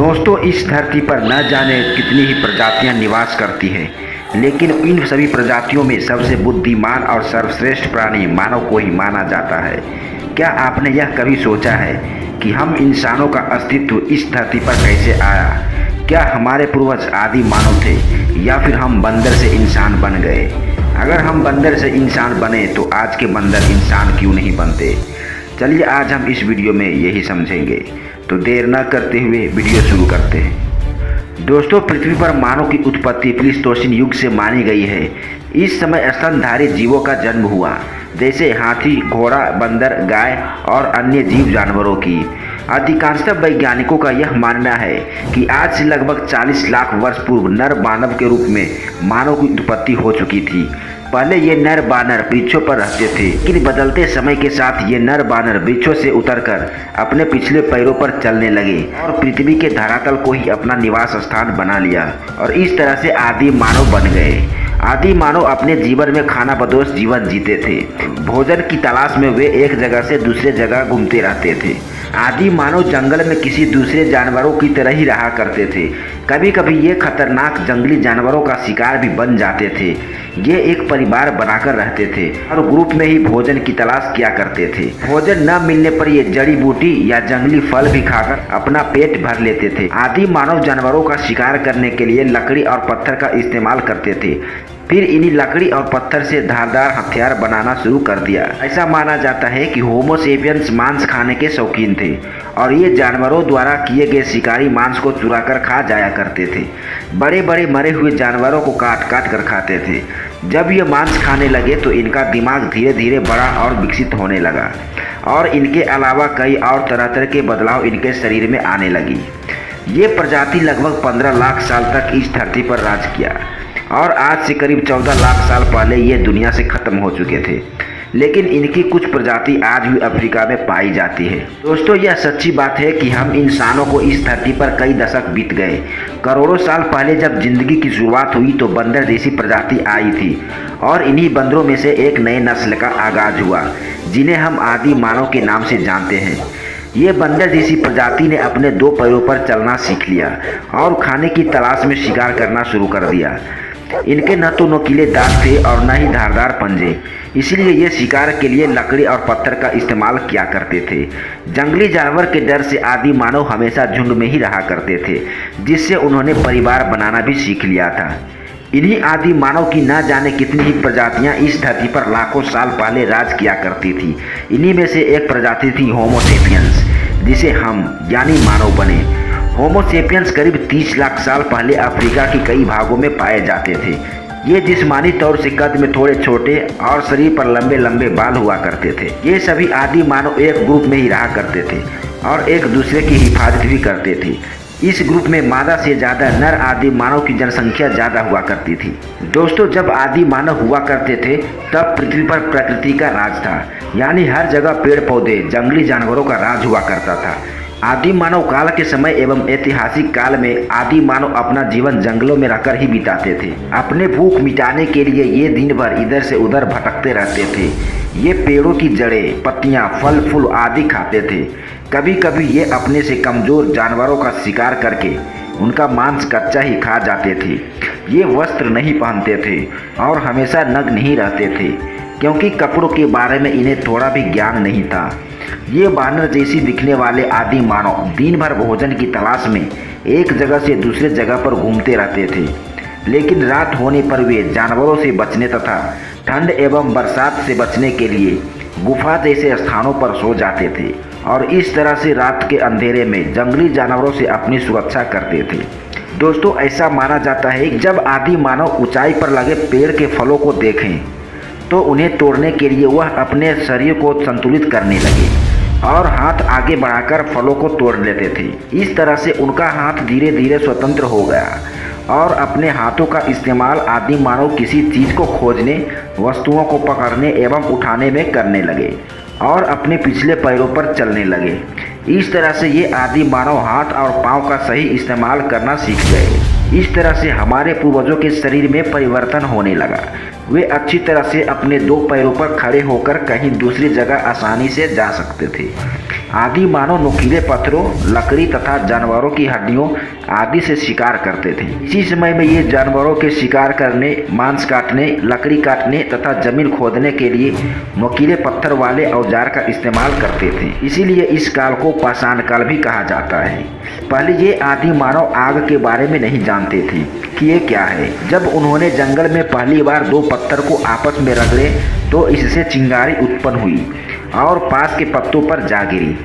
दोस्तों, इस धरती पर न जाने कितनी ही प्रजातियां निवास करती हैं, लेकिन इन सभी प्रजातियों में सबसे बुद्धिमान और सर्वश्रेष्ठ प्राणी मानव को ही माना जाता है। क्या आपने यह कभी सोचा है कि हम इंसानों का अस्तित्व इस धरती पर कैसे आया? क्या हमारे पूर्वज आदि मानव थे या फिर हम बंदर से इंसान बन गए? अगर हम बंदर से इंसान बने तो आज के बंदर इंसान क्यों नहीं बनते? चलिए आज हम इस वीडियो में यही समझेंगे। तो देर न करते हुए वीडियो शुरू करते हैं। दोस्तों, पृथ्वी पर मानव की उत्पत्ति प्लीस्टोसीन युग से मानी गई है। इस समय स्तनधारी जीवों का जन्म हुआ, जैसे हाथी, घोड़ा, बंदर, गाय और अन्य जीव जानवरों की। अधिकांशतः वैज्ञानिकों का यह मानना है कि आज से लगभग 40 लाख वर्ष पूर्व नर मानव के रूप में मानव की उत्पत्ति हो चुकी थी। पहले ये नर बानर वृक्षों पर रहते थे, लेकिन बदलते समय के साथ ये नर बानर वृक्षों से उतरकर अपने पिछले पैरों पर चलने लगे और पृथ्वी के धरातल को ही अपना निवास स्थान बना लिया और इस तरह से आदि मानव बन गए। आदि मानव अपने जीवन में खानाबदोश जीवन जीते थे। भोजन की तलाश में वे एक जगह से दूसरे जगह घूमते रहते थे। आदि मानव जंगल में किसी दूसरे जानवरों की तरह ही रहा करते थे। कभी कभी ये खतरनाक जंगली जानवरों का शिकार भी बन जाते थे। ये एक परिवार बनाकर रहते थे और ग्रुप में ही भोजन की तलाश किया करते थे। भोजन न मिलने पर ये जड़ी बूटी या जंगली फल भी खाकर अपना पेट भर लेते थे। आदि मानव जानवरों का शिकार करने के लिए लकड़ी और पत्थर का इस्तेमाल करते थे। फिर इन्हीं लकड़ी और पत्थर से धारदार हथियार बनाना शुरू कर दिया। ऐसा माना जाता है कि होमो सेपियंस मांस खाने के शौकीन थे और ये जानवरों द्वारा किए गए शिकारी मांस को चुराकर खा जाया करते थे। बड़े बड़े मरे हुए जानवरों को काट काट कर खाते थे। जब ये मांस खाने लगे तो इनका दिमाग धीरे धीरे बड़ा और विकसित होने लगा और इनके अलावा कई और तरह तरह के बदलाव इनके शरीर में आने लगी। ये प्रजाति लगभग 15 लाख साल तक इस धरती पर राज किया और आज से करीब 14 लाख साल पहले ये दुनिया से खत्म हो चुके थे, लेकिन इनकी कुछ प्रजाति आज भी अफ्रीका में पाई जाती है। दोस्तों, यह सच्ची बात है कि हम इंसानों को इस धरती पर कई दशक बीत गए। करोड़ों साल पहले जब जिंदगी की शुरुआत हुई तो बंदर जैसी प्रजाति आई थी और इन्हीं बंदरों में से एक नए नस्ल का आगाज हुआ, जिन्हें हम आदि मानव के नाम से जानते हैं। ये बंदर जैसी प्रजाति ने अपने 2 पैरों पर चलना सीख लिया और खाने की तलाश में शिकार करना शुरू कर दिया। इनके न तो नुकीले दांत थे और न ही धारदार पंजे, इसलिए ये शिकार के लिए लकड़ी और पत्थर का इस्तेमाल किया करते थे। जंगली जानवर के डर से आदि मानव हमेशा झुंड में ही रहा करते थे, जिससे उन्होंने परिवार बनाना भी सीख लिया था। इन्हीं आदि मानव की न जाने कितनी ही प्रजातियां इस धरती पर लाखों साल पहले राज किया करती थी। इन्हीं में से एक प्रजाति थी होमो सेपियंस, जिसे हम यानी मानव बने। होमो सेपियंस करीब 30 लाख साल पहले अफ्रीका के कई भागों में पाए जाते थे। ये जिस्मानी तौर से कद में थोड़े छोटे और शरीर पर लंबे लंबे बाल हुआ करते थे। ये सभी आदि मानव एक ग्रुप में ही रहा करते थे और एक दूसरे की हिफाजत भी करते थे। इस ग्रुप में मादा से ज़्यादा नर आदि मानव की जनसंख्या ज़्यादा हुआ करती थी। दोस्तों, जब आदि मानव हुआ करते थे तब पृथ्वी पर प्रकृति का राज था, यानी हर जगह पेड़ पौधे, जंगली जानवरों का राज हुआ करता था। आदि मानव काल के समय एवं ऐतिहासिक काल में आदि मानव अपना जीवन जंगलों में रहकर ही बिताते थे। अपने भूख मिटाने के लिए ये दिन भर इधर से उधर भटकते रहते थे। ये पेड़ों की जड़ें, पत्तियां, फल फूल आदि खाते थे। कभी कभी ये अपने से कमजोर जानवरों का शिकार करके उनका मांस कच्चा ही खा जाते थे। ये वस्त्र नहीं पहनते थे और हमेशा नग्न ही रहते थे, क्योंकि कपड़ों के बारे में इन्हें थोड़ा भी ज्ञान नहीं था। ये बानर जैसी दिखने वाले आदि मानव दिन भर भोजन की तलाश में एक जगह से दूसरे जगह पर घूमते रहते थे, लेकिन रात होने पर वे जानवरों से बचने तथा ठंड एवं बरसात से बचने के लिए गुफा जैसे स्थानों पर सो जाते थे और इस तरह से रात के अंधेरे में जंगली जानवरों से अपनी सुरक्षा करते थे। दोस्तों, ऐसा माना जाता है कि जब आदि मानव ऊंचाई पर लगे पेड़ के फलों को देखें तो उन्हें तोड़ने के लिए वह अपने शरीर को संतुलित करने लगे और हाथ आगे बढ़ाकर फलों को तोड़ लेते थे। इस तरह से उनका हाथ धीरे धीरे स्वतंत्र हो गया और अपने हाथों का इस्तेमाल आदि मानव किसी चीज़ को खोजने, वस्तुओं को पकड़ने एवं उठाने में करने लगे और अपने पिछले पैरों पर चलने लगे। इस तरह से ये आदि मानव हाथ और पाँव का सही इस्तेमाल करना सीख गए। इस तरह से हमारे पूर्वजों के शरीर में परिवर्तन होने लगा। वे अच्छी तरह से अपने 2 पैरों पर खड़े होकर कहीं दूसरी जगह आसानी से जा सकते थे। आदि मानव नुकीले पत्थरों, लकड़ी तथा जानवरों की हड्डियों आदि से शिकार करते थे। इसी समय में ये जानवरों के शिकार करने, मांस काटने, लकड़ी काटने तथा जमीन खोदने के लिए नुकीले पत्थर वाले औजार का इस्तेमाल करते थे। इसीलिए इस काल को पाषाण काल भी कहा जाता है। पहले ये आदि मानव आग के बारे में नहीं जानते थे कि ये क्या है। जब उन्होंने जंगल में पहली बार दो पत्थर को आपस में रगड़े तो इससे चिंगारी उत्पन्न हुई और पास के पत्तों पर जा गिरी।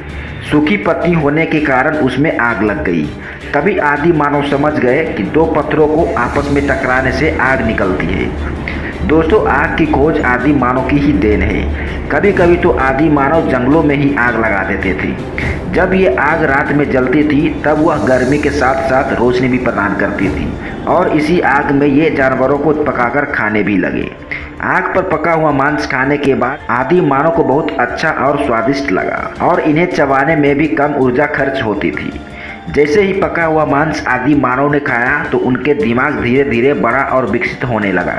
सूखी पत्ती होने के कारण उसमें आग लग गई। तभी आदि मानव समझ गए कि दो पत्थरों को आपस में टकराने से आग निकलती है। दोस्तों, आग की खोज आदि मानव की ही देन है। कभी कभी तो आदि मानव जंगलों में ही आग लगा देते थे। जब ये आग रात में जलती थी तब वह गर्मी के साथ साथ रोशनी भी प्रदान करती थी और इसी आग में ये जानवरों को पकाकर खाने भी लगे। आग पर पका हुआ मांस खाने के बाद आदि मानव को बहुत अच्छा और स्वादिष्ट लगा और इन्हें चबाने में भी कम ऊर्जा खर्च होती थी। जैसे ही पका हुआ मांस आदि मानव ने खाया तो उनके दिमाग धीरे धीरे बड़ा और विकसित होने लगा।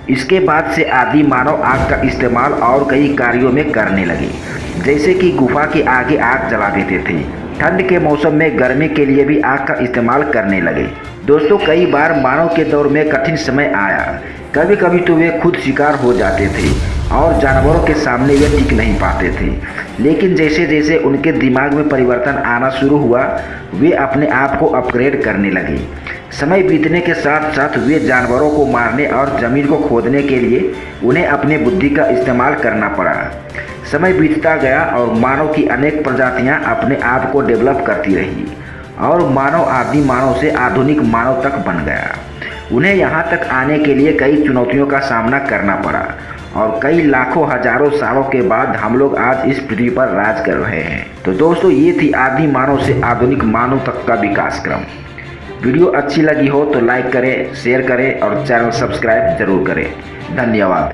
इसके बाद से आदि मानव आग का इस्तेमाल और कई कार्यों में करने लगे, जैसे कि गुफा के आगे आग जला देते थे। ठंड के मौसम में गर्मी के लिए भी आग का इस्तेमाल करने लगे। दोस्तों, कई बार मानव के दौर में कठिन समय आया। कभी कभी तो वे खुद शिकार हो जाते थे और जानवरों के सामने वे टिक नहीं पाते थे। लेकिन जैसे जैसे उनके दिमाग में परिवर्तन आना शुरू हुआ, वे अपने आप को अपग्रेड करने लगे। समय बीतने के साथ साथ वे जानवरों को मारने और ज़मीन को खोदने के लिए उन्हें अपने बुद्धि का इस्तेमाल करना पड़ा। समय बीतता गया और मानव की अनेक प्रजातियां अपने आप को डेवलप करती रही और मानव आदि मानव से आधुनिक मानव तक बन गया। उन्हें यहाँ तक आने के लिए कई चुनौतियों का सामना करना पड़ा और कई लाखों हजारों सालों के बाद हम लोग आज इस पृथ्वी पर राज कर रहे हैं। तो दोस्तों, ये थी आदि मानव से आधुनिक मानव तक का विकास क्रम। वीडियो अच्छी लगी हो तो लाइक करें, शेयर करें और चैनल सब्सक्राइब जरूर करें। धन्यवाद।